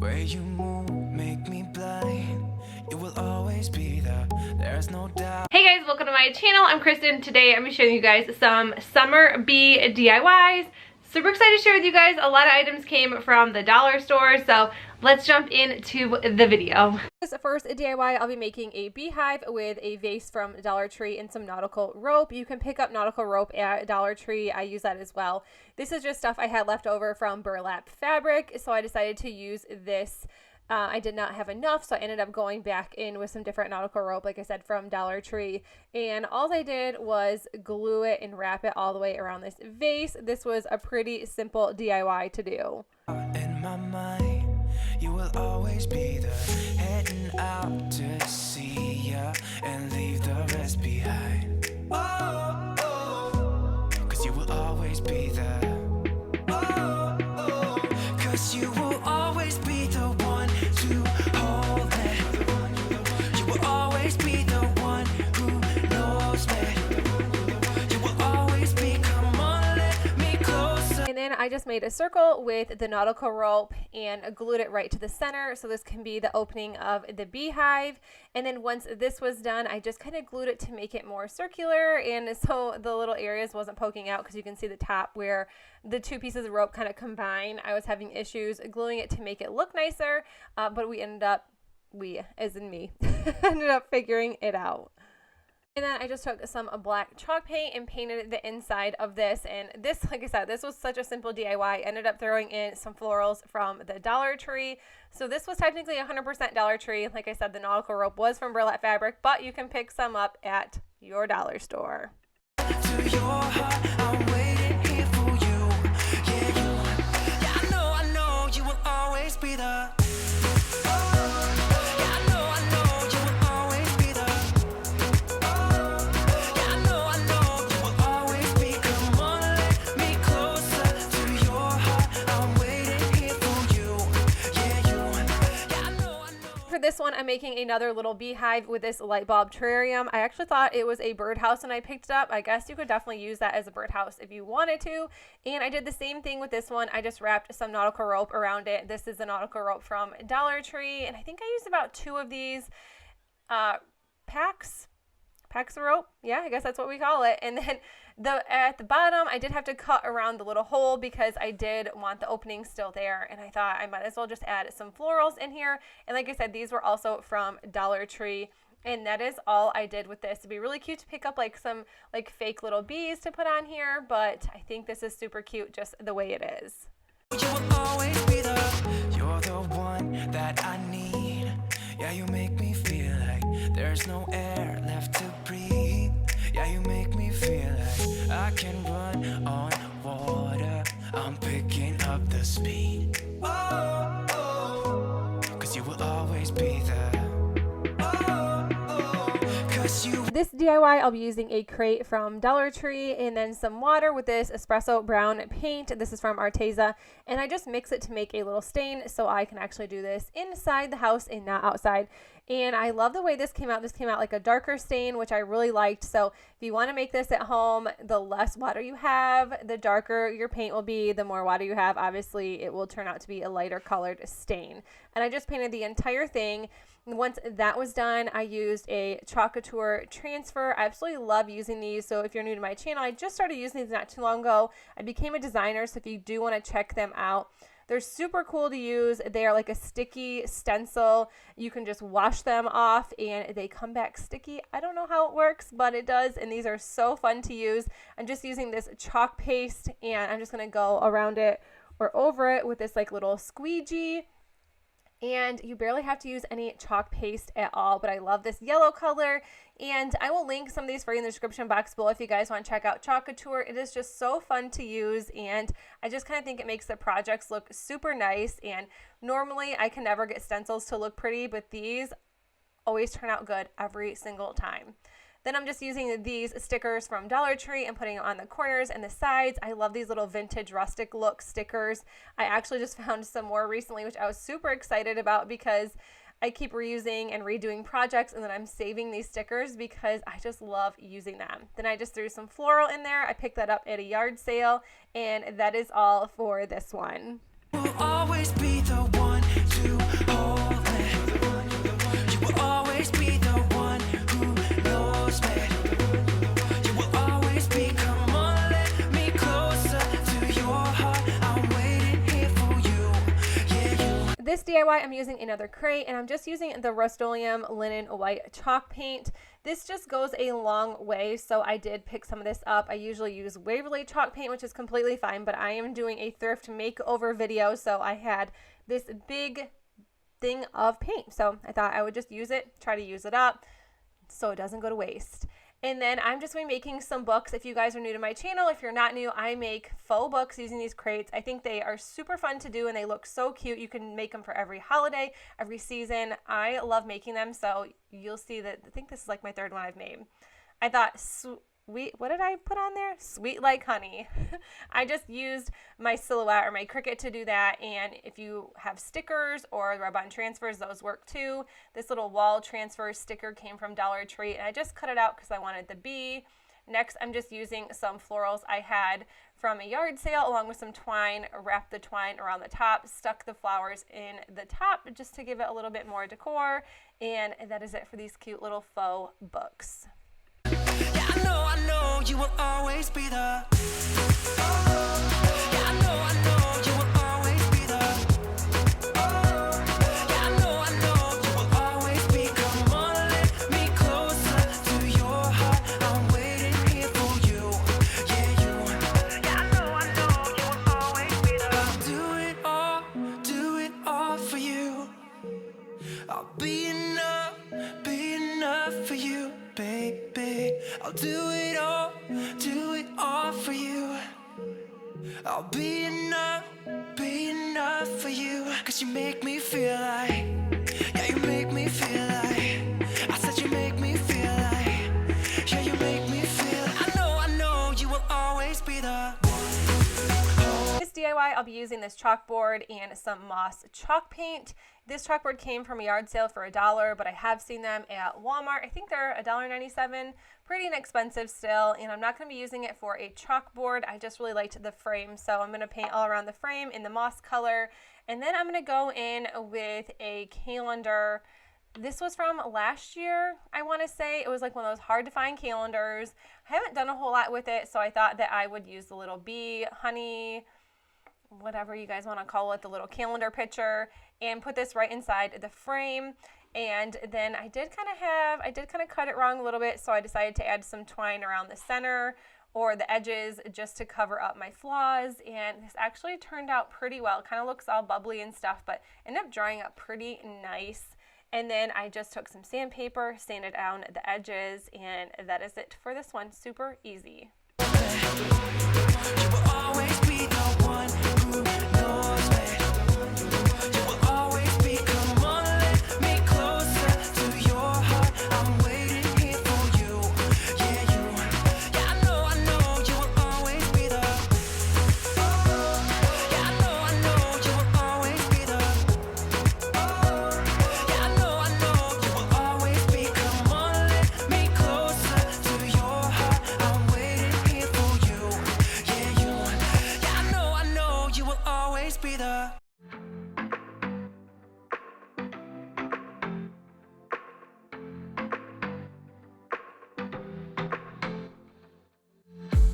way you move make me blind. You will always be there, there's no doubt. Hey guys, welcome to my channel. I'm Kristen. Today I'm showing you guys some summer bee DIYs. Super excited to share with you guys. A lot of items came from the dollar store, so let's jump into the video. This first DIY, I'll be making a beehive with a vase from Dollar Tree and some nautical rope. You can pick up nautical rope at Dollar Tree. I use that as well. This is just stuff I had left over from burlap fabric, so I decided to use this. I did not have enough, so I ended up going back in with some different nautical rope, like I said, from Dollar Tree. And all I did was glue it and wrap it all the way around this vase. This was a pretty simple DIY to do. In my mind, you will always be there, heading out to see ya and leave the rest behind. Oh, oh, 'cause you will always be there. Oh, oh, 'cause you will always be the one to hold me. You will always be the one who knows me. You will always be, come on, let me closer. And then I just made a circle with the nautical rope and glued it right to the center, so this can be the opening of the beehive. And then once this was done, I just kind of glued it to make it more circular, and so the little areas wasn't poking out, because you can see the top where the two pieces of rope kind of combine. I was having issues gluing it to make it look nicer, but we ended up, as in me, ended up figuring it out. And then I just took some black chalk paint and painted the inside of this. And this, like I said, this was such a simple DIY. I ended up throwing in some florals from the Dollar Tree. So this was technically 100% Dollar Tree. Like I said, the nautical rope was from burlap fabric, but you can pick some up at your dollar store. To your heart, I'm waiting here for you. Yeah, I know you will always be there. This one, I'm making another little beehive with this light bulb terrarium. I actually thought it was a birdhouse when I picked it up. I guess you could definitely use that as a birdhouse if you wanted to. And I did the same thing with this one. I just wrapped some nautical rope around it. This is the nautical rope from Dollar Tree, and I think I used about 2 of these packs of rope. Yeah, I guess that's what we call it. And then at the bottom, I did have to cut around the little hole because I did want the opening still there, and I thought I might as well just add some florals in here. And like I said, these were also from Dollar Tree, and that is all I did with this. It'd be really cute to pick up like some like fake little bees to put on here, but I think this is super cute just the way it is. You will always be there. You're the one that I need. Yeah, you make me feel like there's no air left to breathe. Yeah, you make me feel like I can run on water. I'm picking up the speed. Oh, oh, 'cause you will always be there. Oh, oh, 'cause you. This DIY, I'll be using a crate from Dollar Tree and then some water with this espresso brown paint. This is from Arteza, and I just mix it to make a little stain so I can actually do this inside the house and not outside. And I love the way this came out. This came out like a darker stain, which I really liked. So if you want to make this at home, the less water you have, the darker your paint will be. The more water you have, obviously, it will turn out to be a lighter colored stain. And I just painted the entire thing. Once that was done, I used a Chalkboard transfer. I absolutely love using these. So if you're new to my channel, I just started using these not too long ago. I became a designer, so if you do want to check them out, they're super cool to use. They are like a sticky stencil. You can just wash them off and they come back sticky. I don't know how it works, but it does, and these are so fun to use. I'm just using this chalk paste, and I'm just going to go around it or over it with this like little squeegee. And you barely have to use any chalk paste at all, but I love this yellow color, and I will link some of these for you in the description box below if you guys want to check out Chalkboard. It is just so fun to use, and I just kind of think it makes the projects look super nice. And normally I can never get stencils to look pretty, but these always turn out good every single time. Then I'm just using these stickers from Dollar Tree and putting them on the corners and the sides. I love these little vintage rustic look stickers. I actually just found some more recently, which I was super excited about because I keep reusing and redoing projects, and then I'm saving these stickers because I just love using them. Then I just threw some floral in there. I picked that up at a yard sale, and that is all for this one. Will always be the one to This DIY, I'm using another crate, and I'm just using the Rust-Oleum Linen White Chalk Paint. This just goes a long way, so I did pick some of this up. I usually use Waverly chalk paint, which is completely fine, but I am doing a thrift makeover video, so I had this big thing of paint. So I thought I would just use it, try to use it up so it doesn't go to waste. And then I'm just going to be making some books. If you guys are new to my channel, if you're not new, I make faux books using these crates. I think they are super fun to do and they look so cute. You can make them for every holiday, every season. I love making them, so you'll see that. I think this is like my third one I've made. I thought, sweet, what did I put on there? Sweet like honey. I just used my silhouette or my Cricut to do that, and if you have stickers or rub-on transfers, those work too. This little wall transfer sticker came from Dollar Tree, and I just cut it out because I wanted the bee. Next, I'm just using some florals I had from a yard sale along with some twine, wrapped the twine around the top, stuck the flowers in the top just to give it a little bit more decor, and that is it for these cute little faux books. Yeah, I know you will always be the. Yeah, I know you will always be the. Yeah, I know you will always be. Come on, let me closer to your heart. I'm waiting here for you. Yeah, you. Yeah, I know you will always be the. I'll do it all for you. I'll be enough for you, baby. I'll do it all for you. I'll be enough for you. 'Cause you make me feel like, yeah, you make me feel like, I said you make me feel like, yeah, you make me feel, I know you will always be the. This DIY, I'll be using this chalkboard and some moss chalk paint. This chalkboard came from a yard sale for $1, but I have seen them at Walmart. I think they're $1.97, pretty inexpensive still, and I'm not going to be using it for a chalkboard. I just really liked the frame, so I'm going to paint all around the frame in the moss color, and then I'm going to go in with a calendar. This was from last year, I want to say. It was like one of those hard to find calendars. I haven't done a whole lot with it, so I thought that I would use the little bee, honey, whatever you guys want to call it, the little calendar picture, and put this right inside the frame. And then I did kind of cut it wrong a little bit, so I decided to add some twine around the center or the edges just to cover up my flaws, and this actually turned out pretty well. It kind of looks all bubbly and stuff, but ended up drying up pretty nice. And then I just took some sandpaper, sanded down the edges, and that is it for this one. Super easy. You will always be the one who knows me. You will always be, come on, let me closer to your heart. I'm waiting here for you. Yeah, you. Yeah, I know you will always be the. Yeah, I know you will always be the. Yeah, I know you will always be. Come on, let me closer to your heart. I'm waiting here for you. Yeah, you. Yeah, I know you will always be the.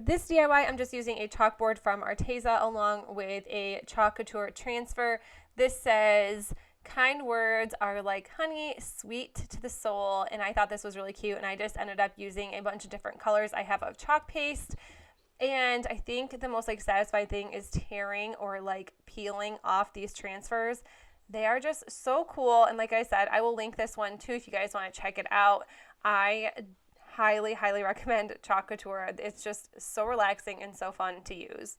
This DIY, I'm just using a chalkboard from Arteza along with a chalk couture transfer. This says, kind words are like honey, sweet to the soul, and I thought this was really cute, and I just ended up using a bunch of different colors I have of chalk paste. And I think the most satisfying thing is tearing or peeling off these transfers. They are just so cool, and like I said, I will link this one too if you guys want to check it out. I highly recommend chalk couture. It's just so relaxing and so fun to use.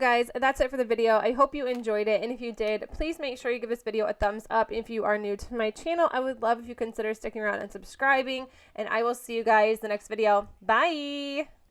guys, that's it for the video. I hope you enjoyed it, and if you did, please make sure you give this video a thumbs up. If you are new to my channel, I would love if you consider sticking around and subscribing, and I will see you guys in the next video. Bye!